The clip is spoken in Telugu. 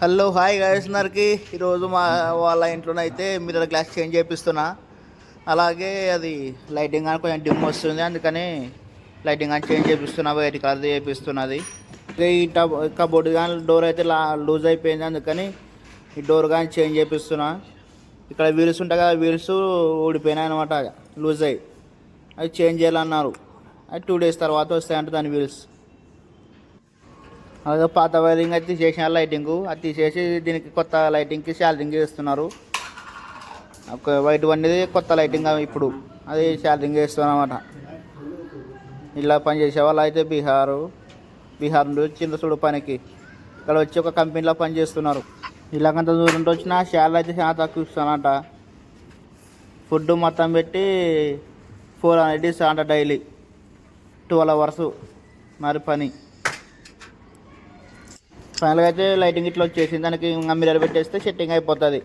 హలో హాయ్ గాయస్నర్కి ఈరోజు మా వాళ్ళ ఇంట్లోనైతే మిర్రర్ గ్లాస్ చేంజ్ చేపిస్తున్నా. అలాగే అది లైటింగ్ అని కొంచెం డిమ్ వస్తుంది, అందుకని లైటింగ్ అని చేంజ్ చేపిస్తున్నా, బయటికి అది చేపిస్తున్నది. ఈ కబోర్డ్ కానీ డోర్ అయితే లూజ్ అయిపోయింది, అందుకని ఈ డోర్ కానీ చేంజ్ చేపిస్తున్నా. ఇక్కడ వీల్స్ ఉంటాయి కదా, వీల్స్ ఊడిపోయినాయి అనమాట, లూజ్ అయ్యి. అవి చేంజ్ చేయాలన్నారు. అది 2 days తర్వాత వస్తాయంట దాని వీల్స్. అలాగే పాత వైరింగ్ అయితే తీసేసిన లైటింగ్ అది తీసేసి దీనికి కొత్త లైటింగ్కి శాలరింగ్ చేస్తున్నారు. ఒక వైట్ వండిది కొత్త లైటింగ్ ఇప్పుడు అది శాలరింగ్ చేస్తున్నారు అన్నమాట. ఇలా పనిచేసే వాళ్ళు అయితే బీహార్ నుండి వచ్చింది చూడు పనికి. ఇక్కడ వచ్చి ఒక కంపెనీలో పనిచేస్తున్నారు. ఇలాగంత దూరం నుండి వచ్చిన శాలరీ అయితే చాలా తక్కువ ఇస్తానంట. ఫుడ్ మొత్తం పెట్టి 400 ఇస్తానంట డైలీ, 12 hours మరి పని. ఫైనల్గా అయితే లైటింగ్ ఇట్లా వచ్చేసింది, దానికి మిర్రర్ పెట్టేస్తే సెట్టింగ్ అయిపోతుంది.